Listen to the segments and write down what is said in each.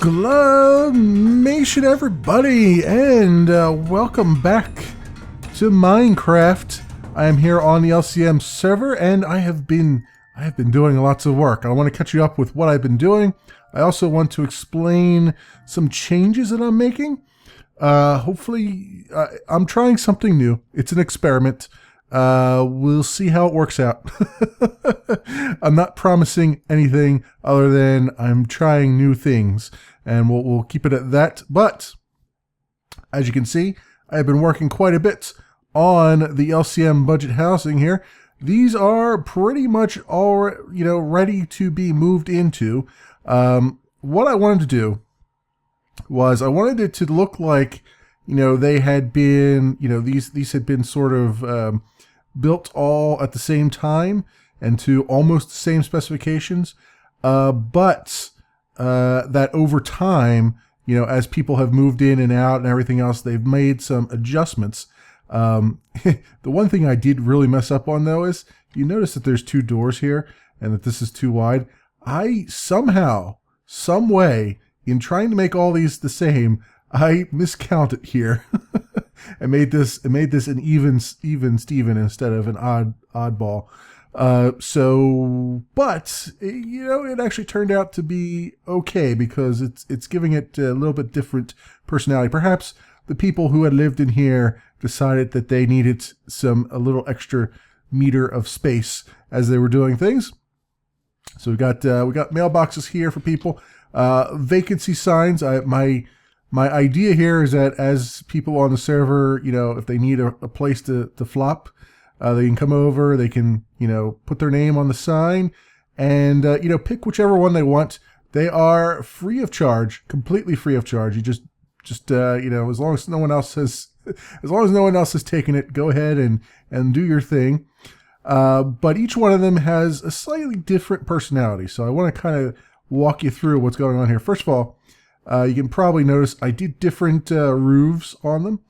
Exclamation everybody, and welcome back to Minecraft. I am here on the LCM server, and I have been doing lots of work. I want to catch you up with what I've been doing. I also want to explain some changes that I'm making. Hopefully, I'm trying something new. It's an experiment. We'll see how it works out. I'm not promising anything other than I'm trying new things, and we'll keep it at that. But as you can see, I've been working quite a bit on the LCM budget housing here. These are pretty much all, ready to be moved into. What I wanted to do was I wanted it to look like, they had been, these had been sort of built all at the same time and to almost the same specifications, but that over time, as people have moved in and out and everything else, they've made some adjustments. The one thing I did really mess up on, though, is you notice that there's two doors here and that this is too wide. I somehow, some way, in trying to make all these the same, I miscounted here. I made this an even Steven instead of an oddball. But it actually turned out to be okay because it's giving it a little bit different personality. Perhaps the people who had lived in here decided that they needed a little extra meter of space as they were doing things. So we got mailboxes here for people. Vacancy signs. My idea here is that as people on the server, if they need a place to flop, they can come over, they can, put their name on the sign and, pick whichever one they want. They are free of charge, completely free of charge. You just as long as no one else has taken it, go ahead and do your thing. But each one of them has a slightly different personality. So I want to kind of walk you through what's going on here. First of all, you can probably notice I did different roofs on them,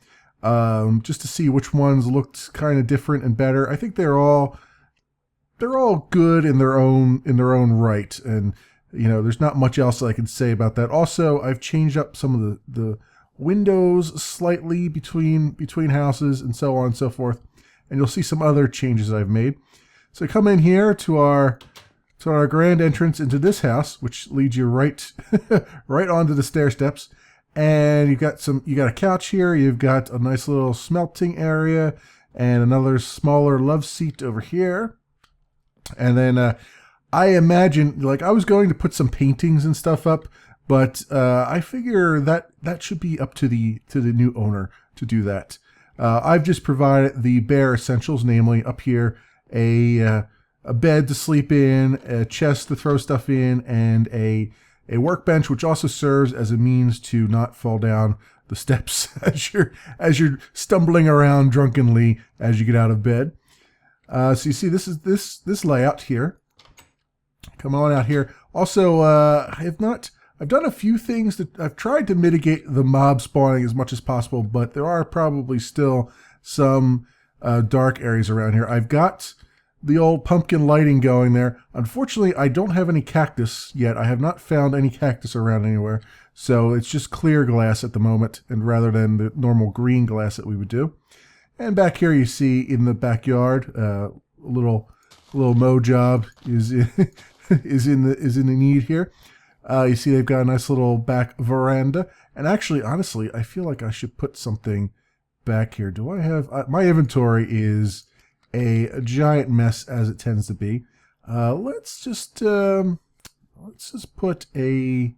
just to see which ones looked kind of different and better. I think they're all good in their own right, and there's not much else I can say about that. Also, I've changed up some of the windows slightly between houses and so on and so forth, and you'll see some other changes I've made. So come in here to our grand entrance into this house, which leads you right onto the stair steps. And you got a couch here. You've got a nice little smelting area and another smaller love seat over here. And then I imagine, I was going to put some paintings and stuff up, but I figure that should be up to the new owner to do that. I've just provided the bare essentials, namely up here a bed to sleep in, a chest to throw stuff in, and a workbench, which also serves as a means to not fall down the steps as you're stumbling around drunkenly as you get out of bed. So you see, this is this layout here. Come on out here. Also, I've done a few things that I've tried to mitigate the mob spawning as much as possible, but there are probably still some dark areas around here. I've got the old pumpkin lighting going there. Unfortunately, I don't have any cactus yet. I have not found any cactus around anywhere. So it's just clear glass at the moment, and rather than the normal green glass that we would do. And back here you see in the backyard, a little mow job is in the need here. You see they've got a nice little back veranda. And actually, honestly, I feel like I should put something back here. Do I have... my inventory is a giant mess, as it tends to be. Let's just put a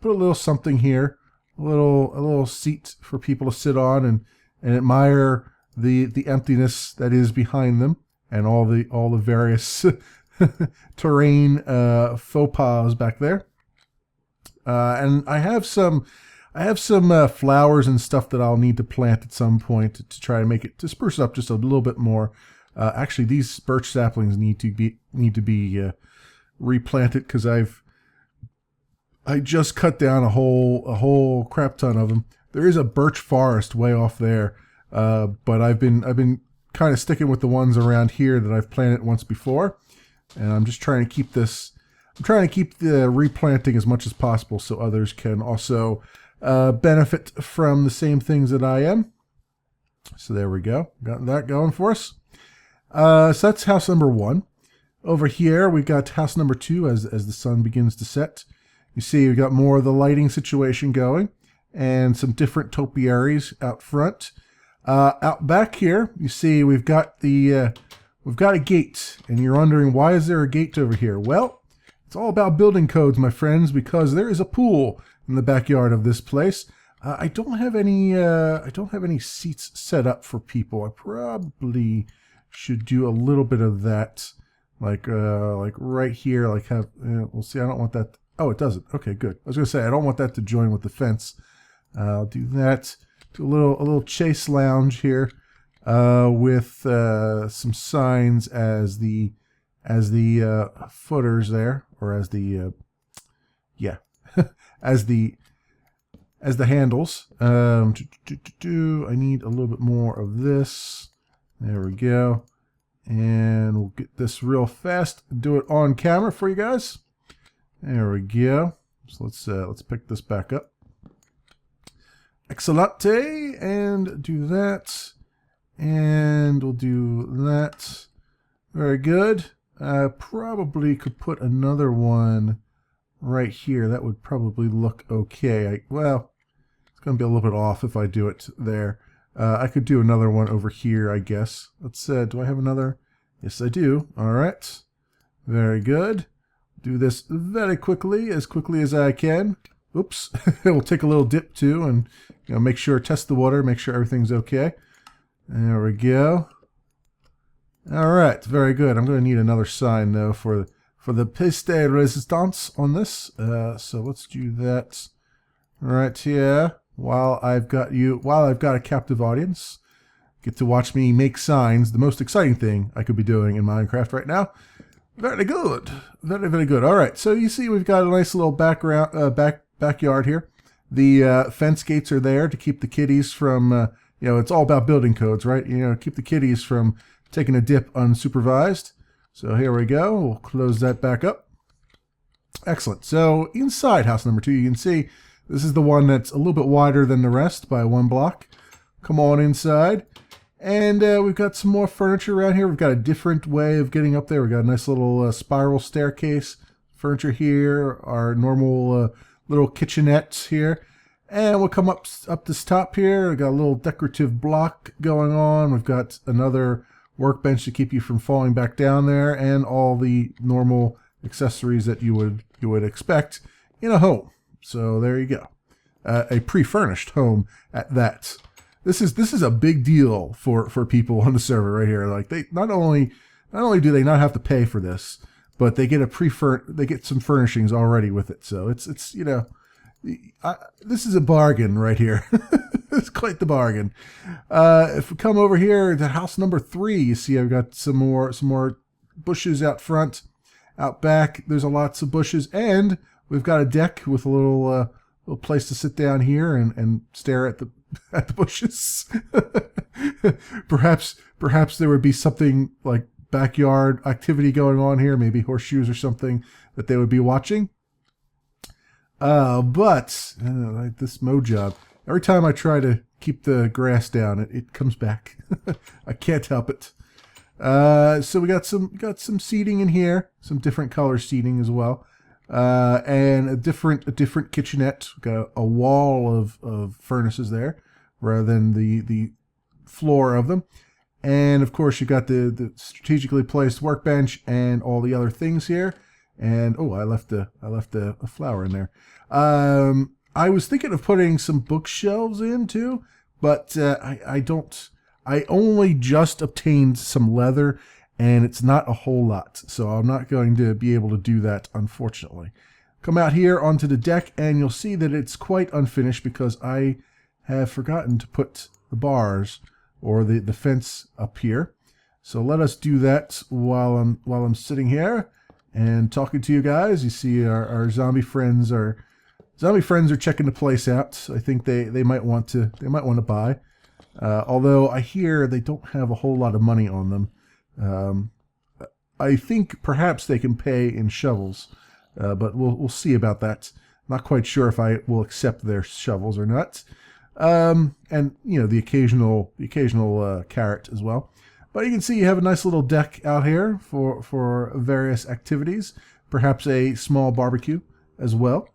little something here, a little seat for people to sit on and admire the emptiness that is behind them and all the various terrain faux pas back there. And I have some flowers and stuff that I'll need to plant at some point to try to spruce it up just a little bit more. Actually, these birch saplings need to be replanted because I just cut down a whole crap ton of them. There is a birch forest way off there, but I've been kind of sticking with the ones around here that I've planted once before, and I'm just trying to keep this I'm trying to keep the replanting as much as possible so others can also benefit from the same things that I am. So there we go. Got that going for us. So that's house number 1. Over here, we've got house number 2 as the sun begins to set. You see we've got more of the lighting situation going and some different topiaries out front. Out back here, you see we've got a gate, and you're wondering, why is there a gate over here? Well, it's all about building codes, my friends, because there is a pool in the backyard of this place. I don't have any seats set up for people. I probably should do a little bit of that, like right here. Like we'll see. I don't want that. Oh, it doesn't. Okay, good. I was gonna say I don't want that to join with the fence. I'll do that. Do a little chase lounge here with some signs as the footers there, or as the as the handles. I need a little bit more of this. There we go. And we'll get this real fast. Do it on camera for you guys. There we go. So let's pick this back up. Excellent. And do that. And we'll do that. Very good. I probably could put another one right here. That would probably look okay. Well, it's going to be a little bit off if I do it there. I could do another one over here, I guess. Let's do I have another? Yes, I do. All right. Very good. Do this very quickly as I can. Oops. We'll take a little dip too, and make sure, test the water, make sure everything's okay. There we go. All right, very good. I'm going to need another sign though for the pièce de résistance on this. So let's do that right here. While I've got a captive audience, get to watch me make signs. The most exciting thing I could be doing in Minecraft right now. Very good, very, very good. All right, so you see we've got a nice little backyard here. The fence gates are there to keep the kitties from, it's all about building codes, right? Keep the kitties from taking a dip unsupervised. So here we go. We'll close that back up. Excellent. So inside house number 2, you can see this is the one that's a little bit wider than the rest by 1 block. Come on inside. And we've got some more furniture around here. We've got a different way of getting up there. We've got a nice little spiral staircase. Furniture here. Our normal little kitchenette here. And we'll come up this top here. We've got a little decorative block going on. We've got another workbench to keep you from falling back down there, and all the normal accessories that you would expect in a home. So there you go. A pre-furnished home at that. This is a big deal for people on the server right here. Like, they not only do they not have to pay for this, but they get they get some furnishings already with it. So it's this is a bargain right here. It's quite the bargain. If we come over here to house number 3, you see I've got some more bushes out front. Out back, there's lots of bushes, and we've got a deck with a little place to sit down here and stare at the bushes. Perhaps there would be something like backyard activity going on here, maybe horseshoes or something that they would be watching. But like this mow job, every time I try to keep the grass down, it comes back. I can't help it. So we got some seating in here, some different color seating as well, and a different kitchenette. We've got a wall of furnaces there, rather than the floor of them. And of course, you got the strategically placed workbench and all the other things here. And oh, I left a flower in there. I was thinking of putting some bookshelves in too, but I only just obtained some leather, and it's not a whole lot, so I'm not going to be able to do that, unfortunately. Come out here onto the deck, and you'll see that it's quite unfinished because I have forgotten to put the bars or the fence up here. So let us do that while I'm sitting here and talking to you guys. You see our zombie friends are checking the place out. I think they might want to buy. Although I hear they don't have a whole lot of money on them. I think perhaps they can pay in shovels. but we'll see about that. Not quite sure if I will accept their shovels or not. And the occasional carrot as well. But you can see you have a nice little deck out here for various activities. Perhaps a small barbecue as well.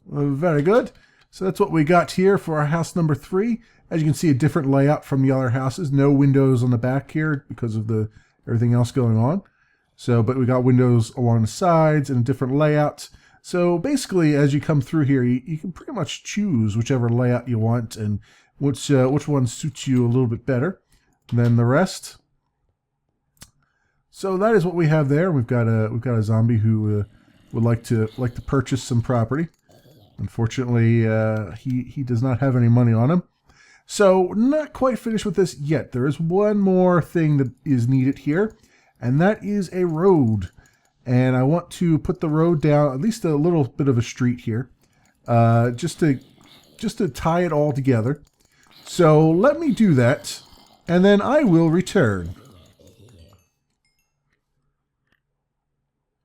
Very good. So that's what we got here for our house number 3. As you can see, a different layout from the other houses. No windows on the back here because of everything else going on. So, but we got windows along the sides and a different layout. So basically, as you come through here, you can pretty much choose whichever layout you want and which one suits you a little bit better than the rest. So that is what we have there. We've got a zombie who would like to purchase some property. Unfortunately, he does not have any money on him. So not quite finished with this yet. There is one more thing that is needed here, and that is a road. And I want to put the road down, at least a little bit of a street here, just to tie it all together. So let me do that, and then I will return.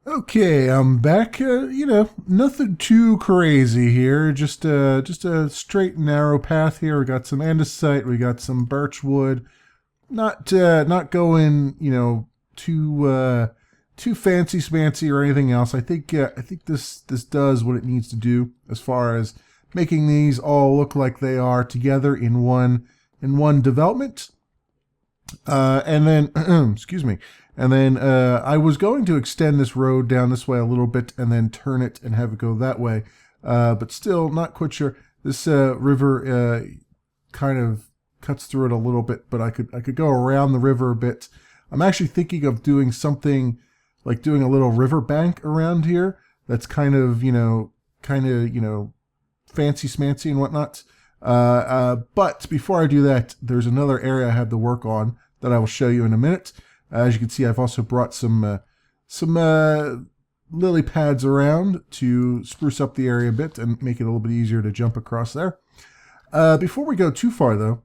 Okay, I'm back. Nothing too crazy here. Just a straight and narrow path here. We got some andesite. We got some birch wood. Not going, too fancy smancy or anything else. I think this does what it needs to do as far as making these all look like they are together in one development. And then excuse me. And then I was going to extend this road down this way a little bit and then turn it and have it go that way. But still not quite sure. This river kind of cuts through it a little bit, but I could go around the river a bit. I'm actually thinking of doing something like doing a little river bank around here. That's kind of fancy smancy and whatnot. But before I do that, there's another area I have to work on that I will show you in a minute. As you can see, I've also brought some lily pads around to spruce up the area a bit and make it a little bit easier to jump across there. Before we go too far, though,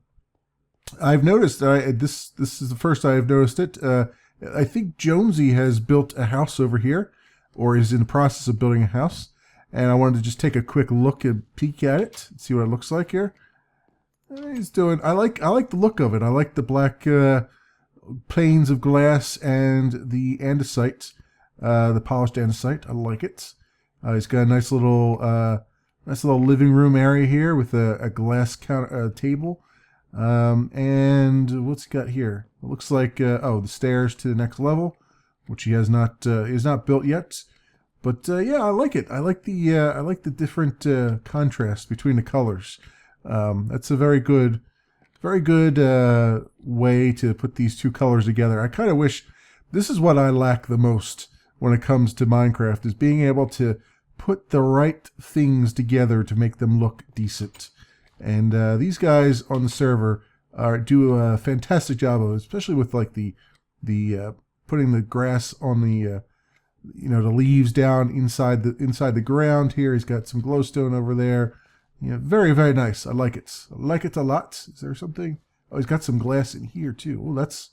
I've noticed this is the first I've noticed it. I think Jonesy has built a house over here, or is in the process of building a house, and I wanted to just take a quick look and peek at it, and see what it looks like here. He's doing. I like the look of it. I like the black panes of glass and the andesite, the polished andesite. I like it. He's got a nice little living room area here with a glass table. And what's he got here? It looks like the stairs to the next level, which he has not built yet. But yeah, I like it. I like the different contrast between the colors. That's a very good way to put these two colors together. I kind of wish this is what I lack the most when it comes to Minecraft, is being able to put the right things together to make them look decent. And these guys on the server do a fantastic job of it, especially with like the putting the grass on the the leaves down inside the ground here. He's got some glowstone over there. Very, very nice. I like it. I like it a lot. Is there something? Oh, he's got some glass in here too. Oh, that's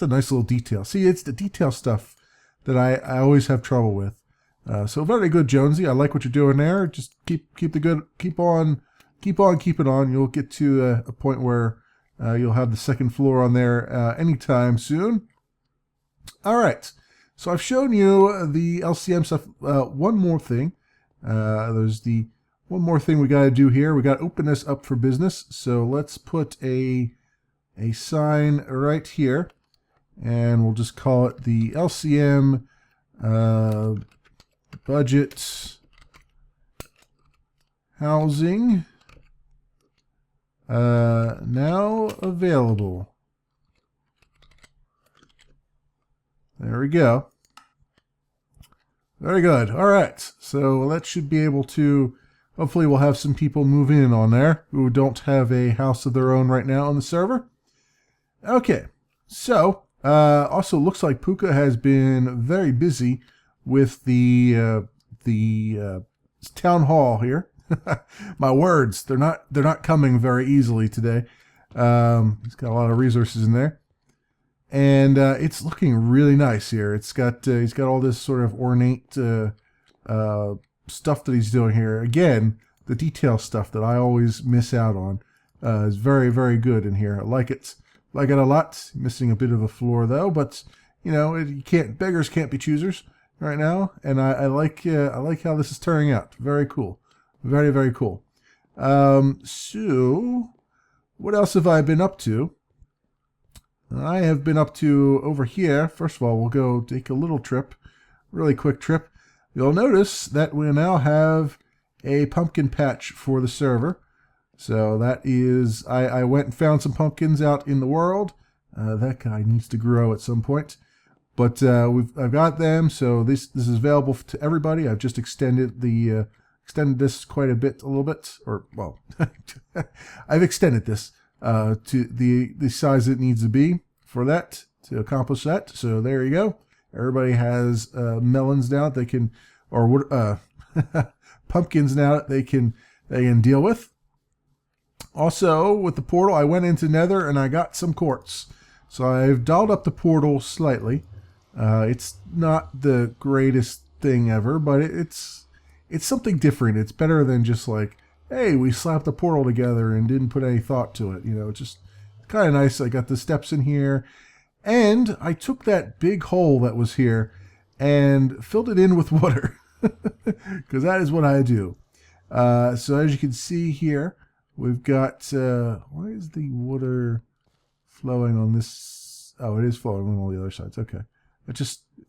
a nice little detail. See, it's the detail stuff that I always have trouble with. So very good, Jonesy. I like what you're doing there. Just keep on keeping on. You'll get to a point where you'll have the second floor on there anytime soon. All right. So I've shown you the LCM stuff. One more thing. There's the one more thing we got to do here. We got to open this up for business. So let's put a sign right here, and we'll just call it the LCM Budget Housing now available. There we go. Very good. All right. So that should be able to, hopefully we'll have some people move in on there who don't have a house of their own right now on the server. Okay. So, also looks like Puka has been very busy with the town hall here. My words, they're not coming very easily today. He's got a lot of resources in there. And it's looking really nice here. He's got all this sort of ornate stuff that he's doing here. Again, the detail stuff that I always miss out on is very, very good in here. I like it a lot. Missing a bit of a floor though, but you know, beggars can't be choosers right now, and I like how this is turning out. Very cool, very, very cool. So what else have I been up to? I have been up to over here. First of all, we'll go take a little trip, really quick trip. You'll notice that we now have a pumpkin patch for the server. So that is, I went and found some pumpkins out in the world. That guy needs to grow at some point. But I've got them, so this is available to everybody. I've just extended this quite a little bit, or well, I've extended this to the size it needs to be for that, to accomplish that. So there you go. Everybody has melons now that they can, or pumpkins now that they can deal with. Also, with the portal, I went into Nether and I got some quartz. So I've dialed up the portal slightly. It's not the greatest thing ever, but it's something different. It's better than just like, hey, we slapped the portal together and didn't put any thought to it. You know, it's just kind of nice. I got the steps in here, and I took that big hole that was here and filled it in with water, because that is what I do. So as you can see here, we've got, why is the water flowing on this? Oh, it is flowing on all the other sides. Okay. It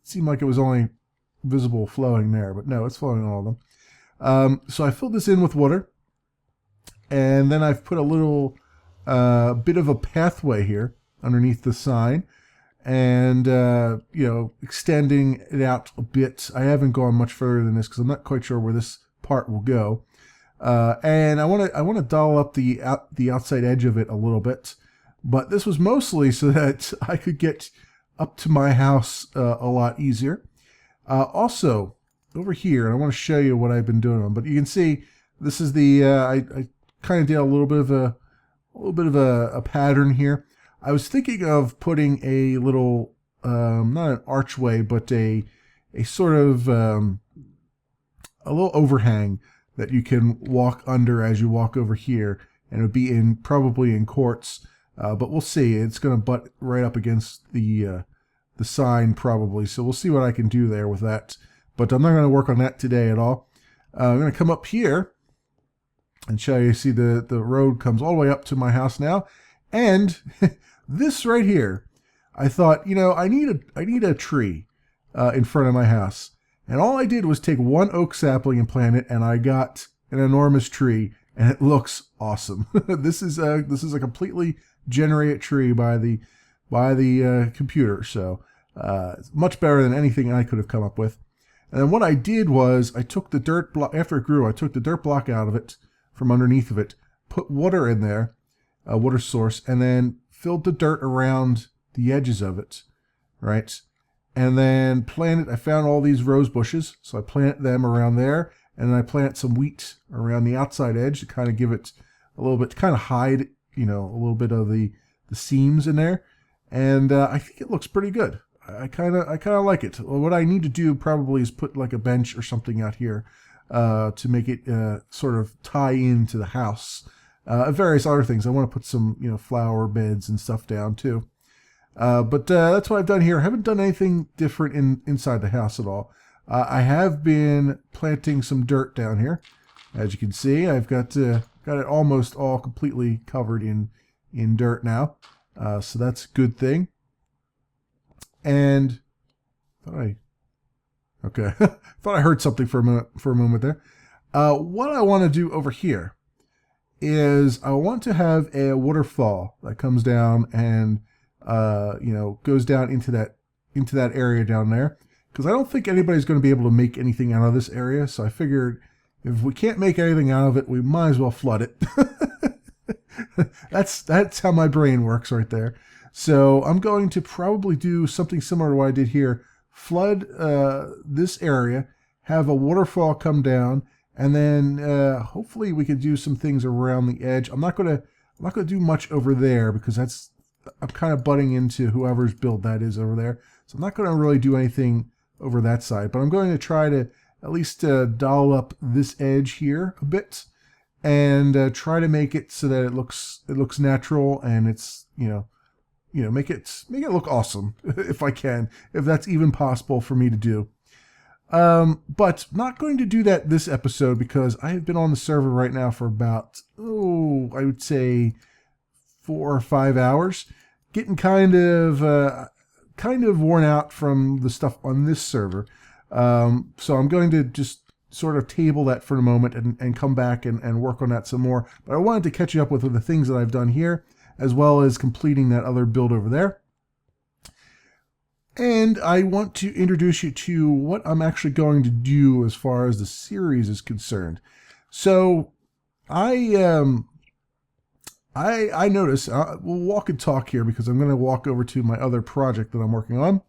seemed like it was only visible flowing there, but no, it's flowing on all of them. So I filled this in with water, and then I've put a little bit of a pathway here underneath the sign, and you know, extending it out a bit. I haven't gone much further than this because I'm not quite sure where this part will go. And I want to doll up the outside edge of it a little bit, but this was mostly so that I could get up to my house a lot easier. Also, over here, and I want to show you what I've been doing on, but you can see this is the I kind of did a little bit of a pattern here. I was thinking of putting a little not an archway, but a sort of a little overhang that you can walk under as you walk over here, and it would be probably in quartz, but we'll see. It's going to butt right up against the sign probably, so we'll see what I can do there with that. But I'm not going to work on that today at all. I'm going to come up here and show you. See the road comes all the way up to my house now, and this right here, I thought, you know, I need a tree in front of my house. And all I did was take one oak sapling and plant it, and I got an enormous tree, and it looks awesome. This is a completely generated tree by the computer, so it's much better than anything I could have come up with. And then what I did was I took the dirt block, after it grew, I took the dirt block out of it, from underneath of it, put water in there, a water source, and then filled the dirt around the edges of it, right? And then planted, I found all these rose bushes, so I planted them around there, and then I planted some wheat around the outside edge to kind of give it a little bit, to kind of hide, you know, a little bit of the seams in there. And I think it looks pretty good. I kind of like it. What I need to do probably is put like a bench or something out here to make it sort of tie into the house. Various other things. I want to put some, you know, flower beds and stuff down too. But that's what I've done here. I haven't done anything different inside the house at all. I have been planting some dirt down here. As you can see, I've got it almost all completely covered in dirt now. So that's a good thing. And thought I heard something for a moment there. What I want to do over here is I want to have a waterfall that comes down and you know, goes down into that area down there, because I don't think anybody's going to be able to make anything out of this area. So I figured if we can't make anything out of it, we might as well flood it. That's how my brain works right there. So I'm going to probably do something similar to what I did here. Flood this area, have a waterfall come down, and then hopefully we can do some things around the edge. I'm not gonna do much over there because I'm kind of butting into whoever's build that is over there. So I'm not going to really do anything over that side, but I'm going to try to at least doll up this edge here a bit, and try to make it so that it looks natural, and it's make it look awesome if I can, if that's even possible for me to do. But not going to do that this episode because I have been on the server right now for about, I would say 4 or 5 hours, getting kind of worn out from the stuff on this server. So I'm going to just sort of table that for a moment and come back and work on that some more. But I wanted to catch you up with the things that I've done here, as well as completing that other build over there. And I want to introduce you to what I'm actually going to do as far as the series is concerned. So I notice, we'll walk and talk here because I'm going to walk over to my other project that I'm working on,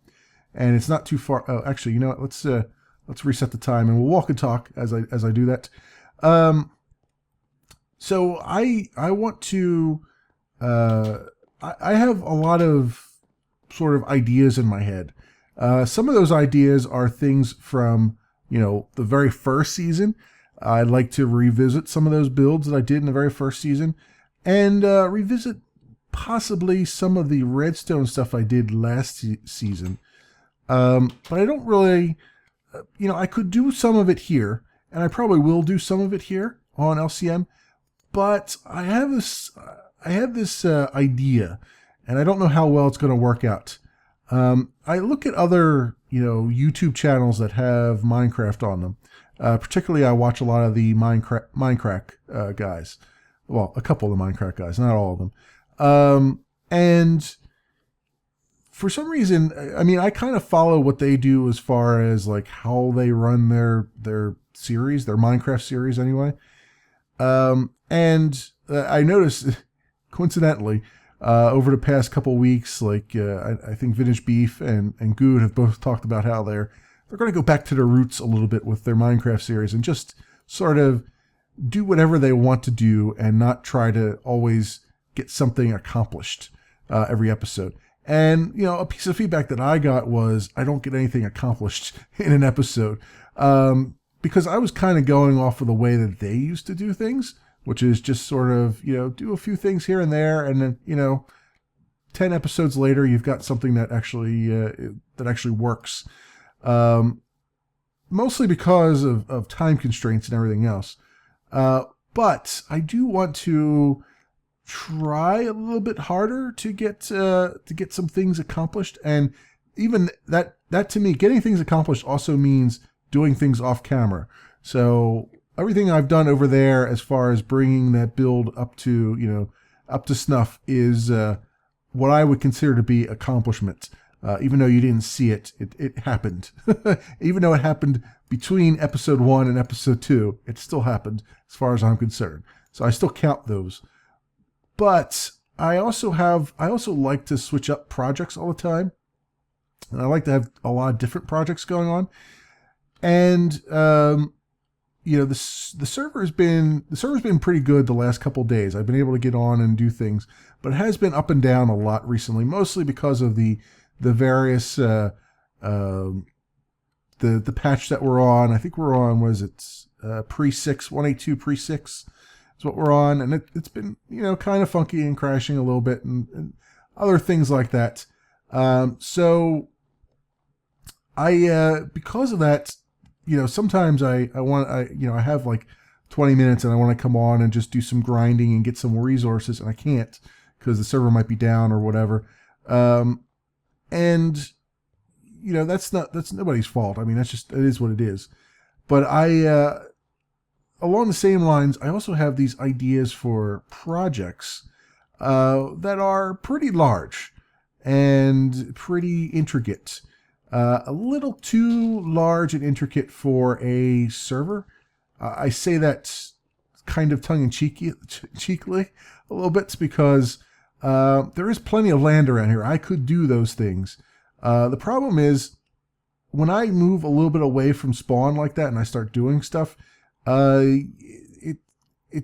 and it's not too far. Oh, actually, you know what? Let's reset the time and we'll walk and talk as I do that. So I want to. I have a lot of sort of ideas in my head. Some of those ideas are things from, the very first season. I'd like to revisit some of those builds that I did in the very first season, and revisit possibly some of the redstone stuff I did last season. But I don't really, I could do some of it here, and I probably will do some of it here on LCM, but I have this idea, and I don't know how well it's going to work out. I look at other, YouTube channels that have Minecraft on them. Particularly, I watch a lot of the Minecraft guys. Well, a couple of the Minecraft guys, not all of them. And for some reason, I kind of follow what they do as far as like how they run their series, their Minecraft series anyway. And I noticed, coincidentally, over the past couple weeks, like I think Vintage Beef and Good have both talked about how they're going to go back to their roots a little bit with their Minecraft series and just sort of do whatever they want to do and not try to always get something accomplished every episode. And, a piece of feedback that I got was I don't get anything accomplished in an episode because I was kind of going off of the way that they used to do things, which is just sort of, do a few things here and there, and then, 10 episodes later, you've got something that actually works. Mostly because of time constraints and everything else. But I do want to try a little bit harder to get some things accomplished, and even that to me, getting things accomplished also means doing things off camera. So everything I've done over there as far as bringing that build up to snuff is what I would consider to be accomplishment. Even though you didn't see it, it happened. Even though it happened between episode 1 and episode 2, it still happened as far as I'm concerned. So I still count those. But I also like to switch up projects all the time. And I like to have a lot of different projects going on. And the server's been pretty good the last couple days. I've been able to get on and do things, but it has been up and down a lot recently, mostly because of the various the patch that we're on. I think we're on, pre-6, 182 pre-6 is what we're on, and it's been kind of funky and crashing a little bit and other things like that. So I because of that, sometimes I have like 20 minutes and I want to come on and just do some grinding and get some resources, and I can't because the server might be down or whatever. And that's nobody's fault. It is what it is. But along the same lines, I also have these ideas for projects that are pretty large and pretty intricate. A little too large and intricate for a server. I say that kind of tongue-in-cheekly a little bit because there is plenty of land around here. I could do those things. The problem is when I move a little bit away from spawn like that and I start doing stuff, it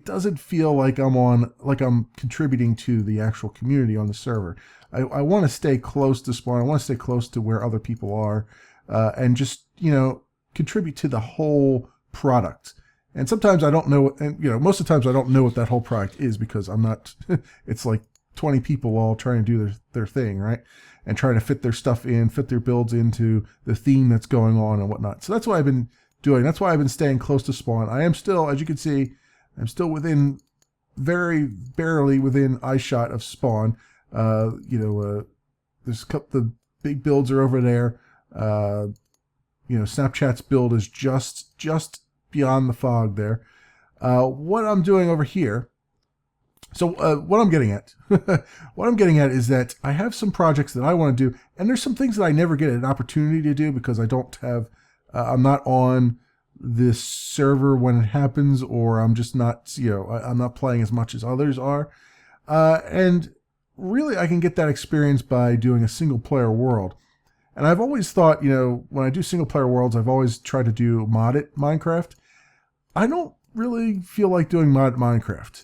doesn't feel like I'm contributing to the actual community on the server. I want to stay close to spawn. I want to stay close to where other people are, and just contribute to the whole product. And sometimes I don't know, and most of the times I don't know what that whole product is because I'm not, it's like 20 people all trying to do their thing, right? And trying to fit their stuff in, fit their builds into the theme that's going on and whatnot. So that's what I've been doing. That's why I've been staying close to spawn. I am still, as you can see, I'm still within, very barely within eyeshot of spawn. There's a couple, the big builds are over there. Snapchat's build is just beyond the fog there. What I'm doing over here, so what I'm getting at, is that I have some projects that I want to do, and there's some things that I never get an opportunity to do because I don't have, I'm not on this server when it happens, or I'm just not, I'm not playing as much as others are. And really I can get that experience by doing a single player world. And I've always thought, when I do single player worlds, I've always tried to do modded Minecraft. I don't really feel like doing modded Minecraft.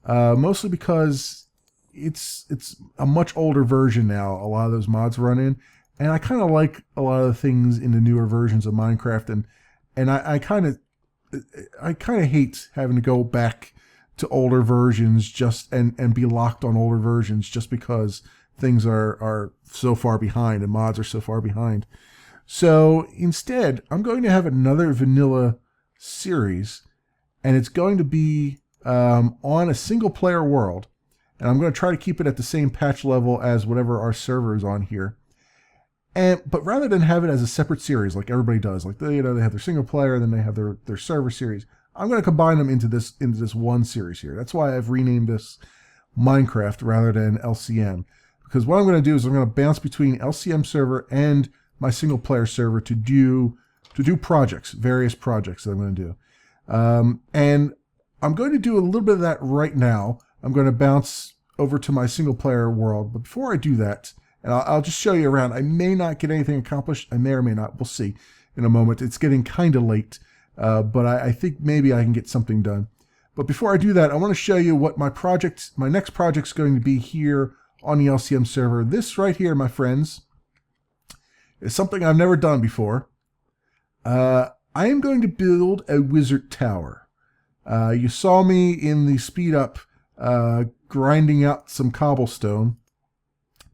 Mostly because it's a much older version now. A lot of those mods run in, and I kind of like a lot of the things in the newer versions of Minecraft, and I kind of hate having to go back to older versions and be locked on older versions just because things are so far behind and mods are so far behind. So instead, I'm going to have another vanilla series, and it's going to be on a single player world, and I'm going to try to keep it at the same patch level as whatever our server is on here. But rather than have it as a separate series like everybody does, like they have their single player and then they have their server series, I'm going to combine them into this one series here. That's why I've renamed this Minecraft rather than LCM, because what I'm going to do is I'm going to bounce between LCM server and my single player server to do projects, various projects that I'm going to do. And I'm going to do a little bit of that right now. I'm going to bounce over to my single player world. But before I do that, and I'll just show you around. I may not get anything accomplished. I may or may not. We'll see in a moment. It's getting kind of late, but I think maybe I can get something done. But before I do that, I want to show you what my next project's going to be here on the LCM server. This right here, my friends, is something I've never done before. I am going to build a wizard tower. You saw me in the speed up grinding out some cobblestone.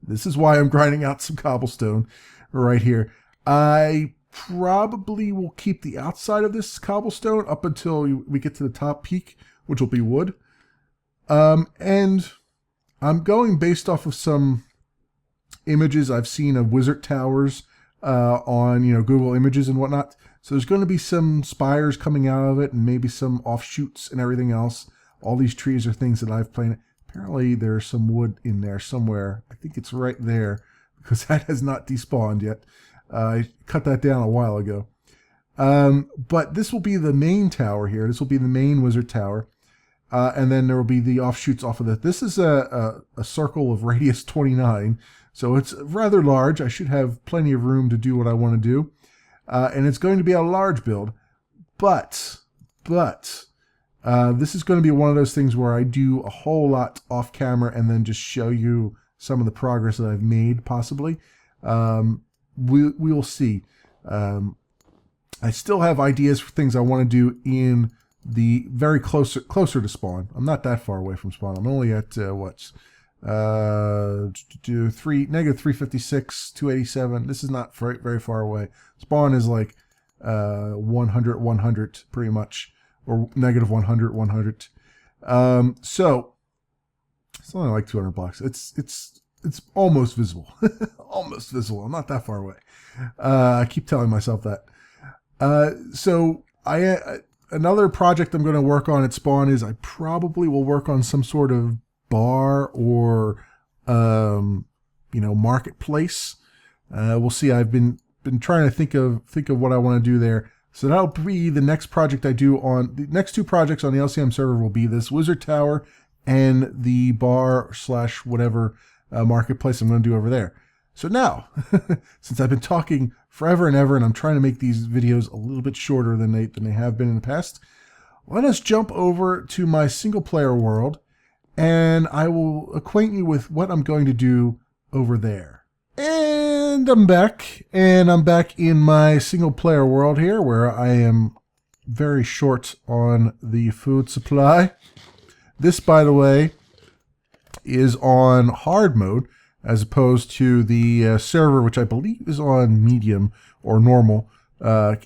This is why I'm grinding out some cobblestone right here. I probably will keep the outside of this cobblestone up until we get to the top peak, which will be wood. And I'm going based off of some images I've seen of wizard towers on Google Images and whatnot. So there's going to be some spires coming out of it and maybe some offshoots and everything else. All these trees are things that I've planted. Apparently there's some wood in there somewhere. I think it's right there because that has not despawned yet. I cut that down a while ago. But this will be the main tower here. This will be the main wizard tower. And then there will be the offshoots off of that. This is a circle of radius 29. So it's rather large. I should have plenty of room to do what I want to do. And it's going to be a large build. But this is going to be one of those things where I do a whole lot off camera and then just show you some of the progress that I've made, possibly. We will see. I still have ideas for things I want to do in the very closer to spawn. I'm not that far away from spawn. I'm only at -356, 287. This is not very far away. Spawn is like 100, 100 pretty much, or -100, 100. So it's only like 200 blocks. It's almost visible. Almost visible. I'm not that far away. I keep telling myself that. So another project I'm going to work on at spawn is I probably will work on some sort of bar or marketplace. We'll see. I've been trying to think of what I want to do there. So that'll be the next project I do. On the next two projects on the LCM server will be this wizard tower and the bar / whatever marketplace I'm going to do over there. So now, since I've been talking forever and ever, and I'm trying to make these videos a little bit shorter than they have been in the past, let us jump over to my single player world, and I will acquaint you with what I'm going to do over there. And And I'm back, in my single player world here, where I am very short on the food supply. This, by the way, is on hard mode, as opposed to the server, which I believe is on medium or normal. I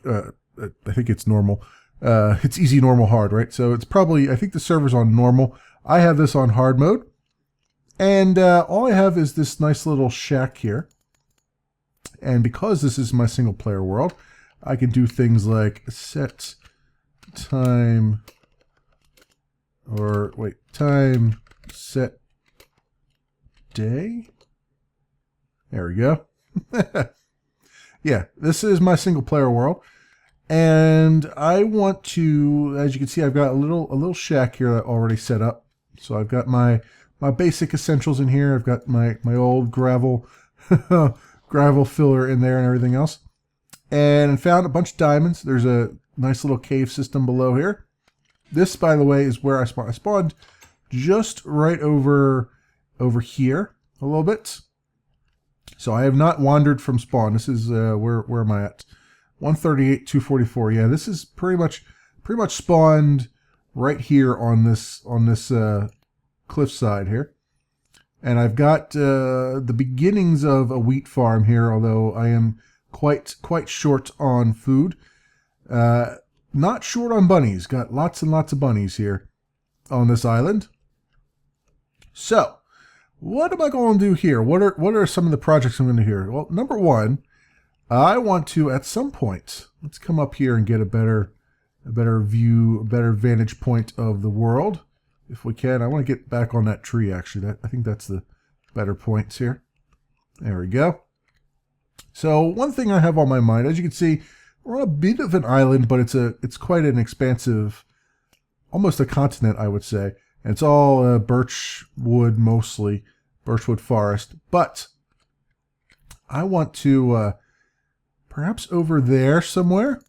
think it's normal. It's easy, normal, hard, right? So it's probably, I think the server's on normal. I have this on hard mode. And all I have is this nice little shack here. And because this is my single player world, I can do things like set time, or wait, time set day. There we go. Yeah, this is my single player world. And I want to, as you can see, I've got a little shack here that I already set up. So I've got my basic essentials in here. I've got my old gravel gravel filler in there and everything else. And found a bunch of diamonds. There's a nice little cave system below here. This, by the way, is where I spawned. I spawned just right over here a little bit. So I have not wandered from spawn. This is where am I at? 138, 244. Yeah, this is pretty much spawned right here on this cliffside here. And I've got the beginnings of a wheat farm here, although I am quite short on food. Not short on bunnies. Got lots and lots of bunnies here on this island. So, what am I going to do here? What are some of the projects I'm going to do here? Well, number one, I want to, at some point, let's come up here and get a better view, a better vantage point of the world. If we can, I want to get back on that tree, actually. I think that's the better points here. There we go. So one thing I have on my mind, as you can see, we're on a bit of an island, but it's quite an expansive, almost a continent, I would say. And it's all birch wood, mostly, birchwood forest. But I want to, perhaps over there somewhere,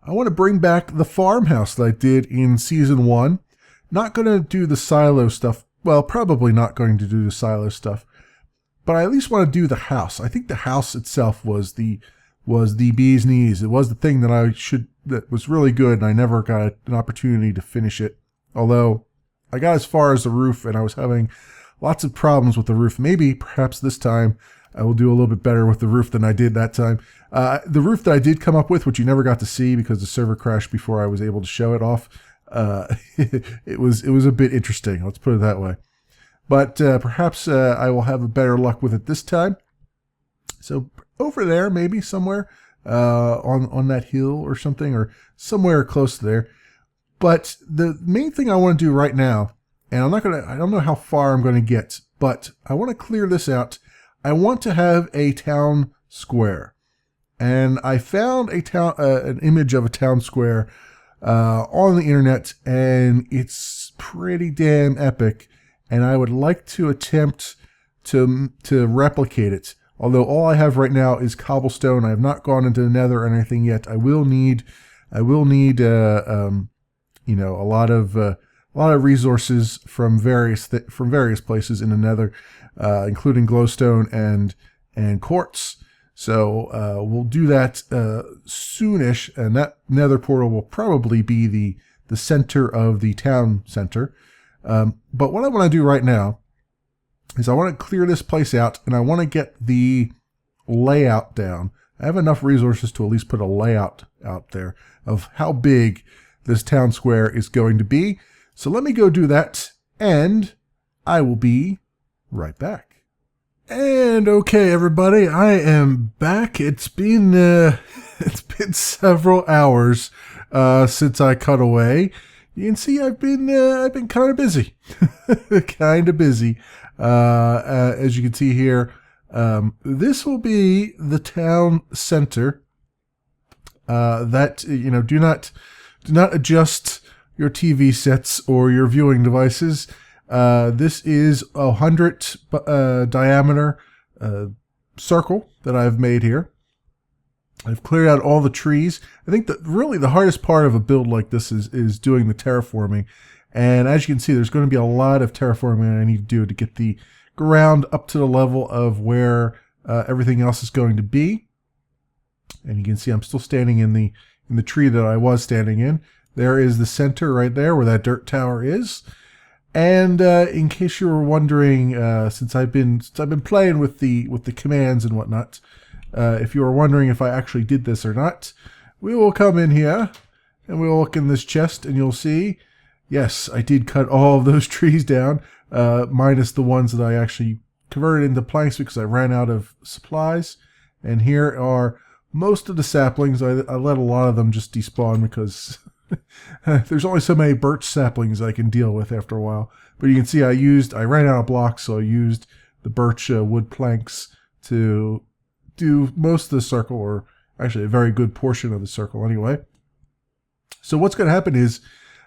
I want to bring back the farmhouse that I did in Season 1. Not going to do the silo stuff. Well, probably not going to do the silo stuff. But I at least want to do the house. I think the house itself was the bee's knees. It was the thing that was really good, and I never got an opportunity to finish it. Although I got as far as the roof, and I was having lots of problems with the roof. Maybe, perhaps this time, I will do a little bit better with the roof than I did that time. The roof that I did come up with, which you never got to see because the server crashed before I was able to show it off, it was a bit interesting. Let's put it that way. But perhaps I will have a better luck with it this time. So over there, maybe somewhere on that hill or something, or somewhere close to there. But the main thing I want to do right now, and I don't know how far I'm going to get, but I want to clear this out. I want to have a town square, and I found an image of a town square on the internet, and it's pretty damn epic. And I would like to attempt to replicate it. Although all I have right now is cobblestone. I have not gone into the nether or anything yet. I will need a lot of resources from various places in the nether, including glowstone and quartz. So we'll do that soonish, and that nether portal will probably be the center of the town center. But what I want to do right now is I want to clear this place out, and I want to get the layout down. I have enough resources to at least put a layout out there of how big this town square is going to be. So let me go do that, and I will be right back. And okay, everybody, I am back. It's been several hours since I cut away. You can see I've been kind of busy, as you can see here. This will be the town center. Do not adjust your TV sets or your viewing devices. This is a 100 diameter circle that I've made here. I've cleared out all the trees. I think that really the hardest part of a build like this is doing the terraforming. And as you can see, there's going to be a lot of terraforming I need to do to get the ground up to the level of where everything else is going to be. And you can see I'm still standing in the tree that I was standing in. There is the center right there where that dirt tower is. And in case you were wondering, since I've been playing with the commands and whatnot, if you were wondering if I actually did this or not, we will come in here and we'll look in this chest and you'll see, yes, I did cut all of those trees down, minus the ones that I actually converted into planks because I ran out of supplies. And here are most of the saplings. I let a lot of them just despawn because there's only so many birch saplings I can deal with after a while. But you can see I ran out of blocks, so I used the birch wood planks to do most of the circle, or actually a very good portion of the circle anyway. So what's going to happen is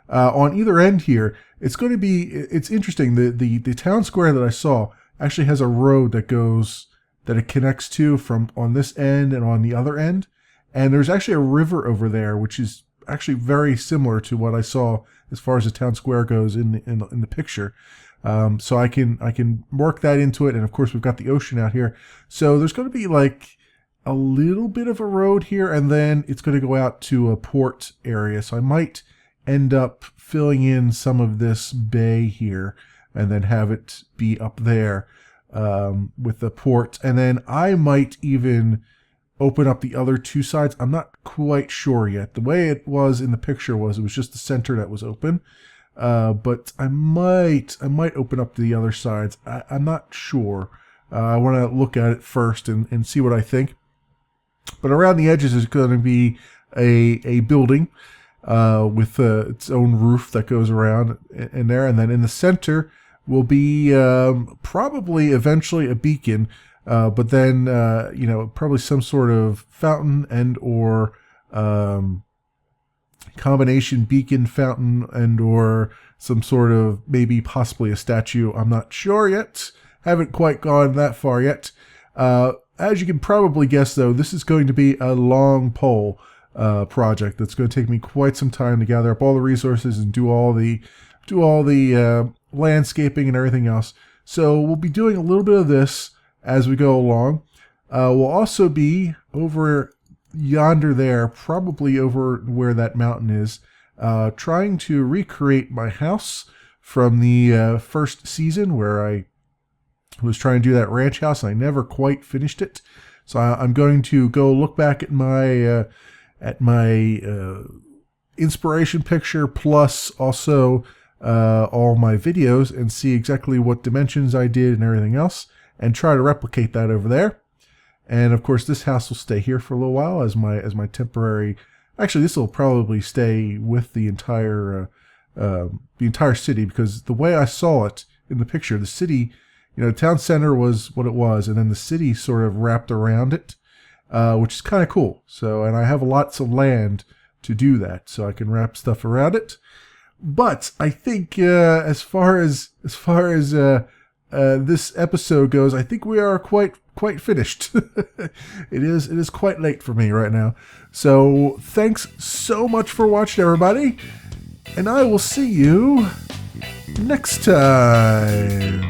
on either end here, it's interesting. The town square that I saw actually has a road that it connects to from on this end and on the other end. And there's actually a river over there, which is actually very similar to what I saw as far as the town square goes in the picture. So I can work that into it. And of course we've got the ocean out here. So there's going to be like a little bit of a road here, and then it's going to go out to a port area. So I might end up filling in some of this bay here and then have it be up there with the port. And then I might even open up the other two sides. I'm not quite sure yet. The way it was in the picture it was just the center that was open. But I might open up the other sides. I'm not sure. I want to look at it first and see what I think. But around the edges is going to be a building with its own roof that goes around in there. And then in the center will be probably eventually a beacon, but then probably some sort of fountain and or combination beacon, fountain, and or some sort of maybe possibly a statue. I'm not sure yet. Haven't quite gone that far yet. As you can probably guess, though, this is going to be a long pole project that's going to take me quite some time to gather up all the resources and do all the landscaping and everything else. So we'll be doing a little bit of this as we go along. We'll also be over yonder there, probably over where that mountain is, trying to recreate my house from the first season where I was trying to do that ranch house and I never quite finished it. So I'm going to go look back at my inspiration picture, plus also all my videos, and see exactly what dimensions I did and everything else, and try to replicate that over there. And of course this house will stay here for a little while as my temporary. Actually, this will probably stay with the entire city, because the way I saw it in the picture, the city, town center was what it was, and then the city sort of wrapped around it, which is kind of cool. So, and I have lots of land to do that, so I can wrap stuff around it. But I think as far as this episode goes, I think we are quite finished. It is quite late for me right now. So thanks so much for watching, everybody, and I will see you next time.